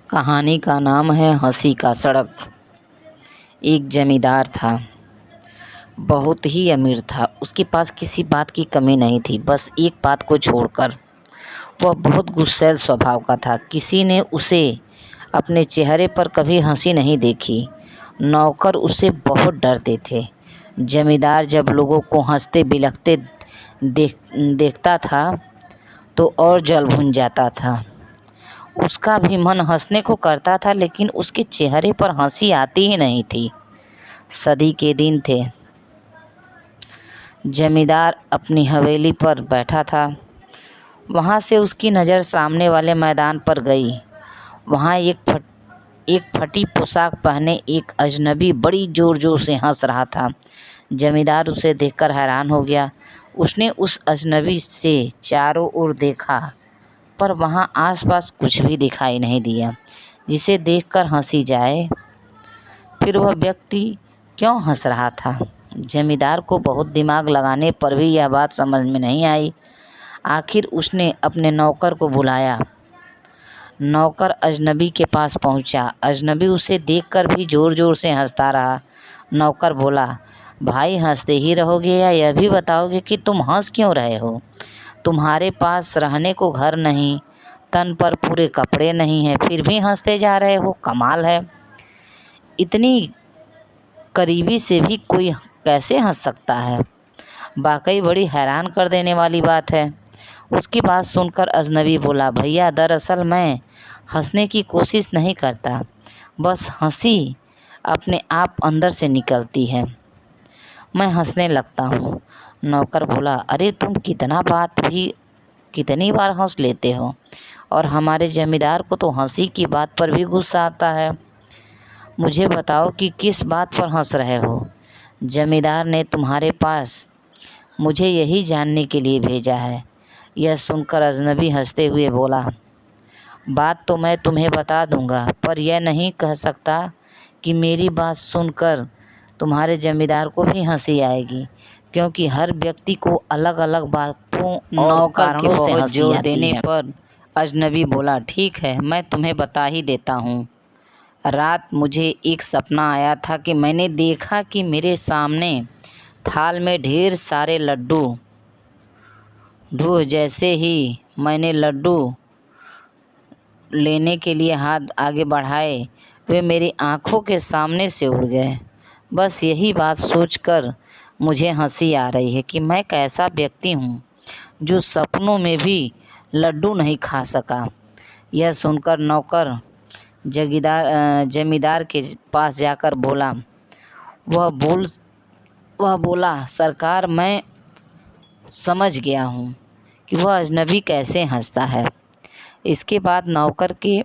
कहानी का नाम है हंसी का सड़क। एक जमींदार था, बहुत ही अमीर था। उसके पास किसी बात की कमी नहीं थी, बस एक बात को छोड़कर। वह बहुत गुस्सैल स्वभाव का था। किसी ने उसे अपने चेहरे पर कभी हंसी नहीं देखी। नौकर उससे बहुत डरते थे। जमींदार जब लोगों को हंसते बिलखते देखता था तो और जल भुन जाता था। उसका भी मन हंसने को करता था, लेकिन उसके चेहरे पर हंसी आती ही नहीं थी। सर्दी के दिन थे। जमींदार अपनी हवेली पर बैठा था। वहाँ से उसकी नज़र सामने वाले मैदान पर गई। वहाँ एक फटी पोशाक पहने एक अजनबी बड़ी ज़ोर ज़ोर से हंस रहा था। जमींदार उसे देखकर हैरान हो गया। उसने उस अजनबी से चारों ओर देखा, पर वहाँ आसपास कुछ भी दिखाई नहीं दिया जिसे देखकर हंसी जाए। फिर वह व्यक्ति क्यों हंस रहा था? जमींदार को बहुत दिमाग लगाने पर भी यह बात समझ में नहीं आई। आखिर उसने अपने नौकर को बुलाया। नौकर अजनबी के पास पहुंचा। अजनबी उसे देखकर भी ज़ोर ज़ोर से हंसता रहा। नौकर बोला, भाई हंसते ही रहोगे या यह भी बताओगे कि तुम हंस क्यों रहे हो? तुम्हारे पास रहने को घर नहीं, तन पर पूरे कपड़े नहीं हैं, फिर भी हंसते जा रहे हो। कमाल है, इतनी करीबी से भी कोई कैसे हंस सकता है? वाकई बड़ी हैरान कर देने वाली बात है। उसकी बात सुनकर अजनबी बोला, भैया दरअसल मैं हंसने की कोशिश नहीं करता, बस हंसी अपने आप अंदर से निकलती है, मैं हंसने लगता हूँ। नौकर बोला, अरे तुम कितनी बार हंस लेते हो, और हमारे जमींदार को तो हंसी की बात पर भी गुस्सा आता है। मुझे बताओ कि किस बात पर हंस रहे हो? जमींदार ने तुम्हारे पास मुझे यही जानने के लिए भेजा है। यह सुनकर अजनबी हंसते हुए बोला, बात तो मैं तुम्हें बता दूंगा, पर यह नहीं कह सकता कि मेरी बात सुनकर तुम्हारे जमींदार को भी हंसी आएगी, क्योंकि हर व्यक्ति को अलग अलग बातों और कारणों से हंसी जोर देने पर अजनबी बोला, ठीक है, मैं तुम्हें बता ही देता हूँ। रात मुझे एक सपना आया था कि मैंने देखा कि मेरे सामने थाल में ढेर सारे लड्डू ढूंढ। जैसे ही मैंने लड्डू लेने के लिए हाथ आगे बढ़ाए, वे मेरी आंखों के सामने से उड़ गए। बस यही बात सोचकर मुझे हंसी आ रही है कि मैं कैसा व्यक्ति हूँ जो सपनों में भी लड्डू नहीं खा सका। यह सुनकर नौकर जमींदार के पास जाकर बोला, वह बोला, सरकार, मैं समझ गया हूँ कि वह अजनबी कैसे हंसता है। इसके बाद नौकर के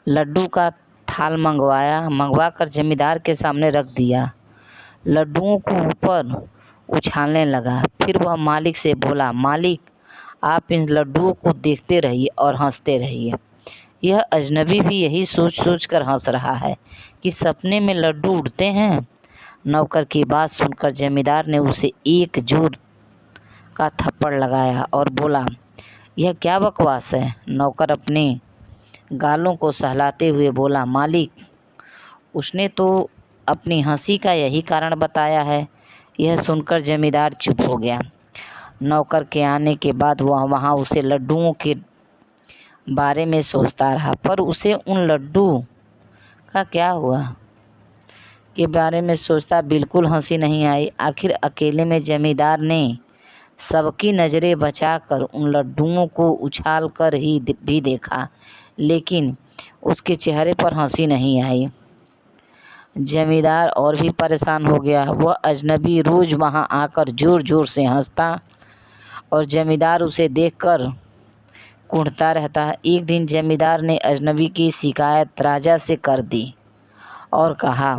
लड्डू का थाल मंगवा कर जमींदार के सामने रख दिया। लड्डुओं को ऊपर उछालने लगा। फिर वह मालिक से बोला, मालिक, आप इन लड्डुओं को देखते रहिए और हंसते रहिए। यह अजनबी भी यही सोच कर हंस रहा है कि सपने में लड्डू उड़ते हैं। नौकर की बात सुनकर जमींदार ने उसे एक जोर का थप्पड़ लगाया और बोला, यह क्या बकवास है? नौकर अपने गालों को सहलाते हुए बोला, मालिक, उसने तो अपनी हंसी का यही कारण बताया है। यह सुनकर जमींदार चुप हो गया। नौकर के आने के बाद वह वहाँ उसे लड्डुओं के बारे में सोचता रहा, पर उसे उन लड्डू का क्या हुआ के बारे में सोचता बिल्कुल हंसी नहीं आई। आखिर अकेले में जमींदार ने सबकी नज़रें बचाकर उन लड्डुओं को उछाल कर ही भी देखा, लेकिन उसके चेहरे पर हंसी नहीं आई। जमींदार और भी परेशान हो गया। वह अजनबी रोज़ वहां आकर ज़ोर ज़ोर से हंसता और जमींदार उसे देखकर कुढ़ता रहता। एक दिन जमींदार ने अजनबी की शिकायत राजा से कर दी और कहा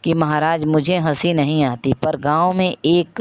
कि महाराज, मुझे हंसी नहीं आती, पर गांव में एक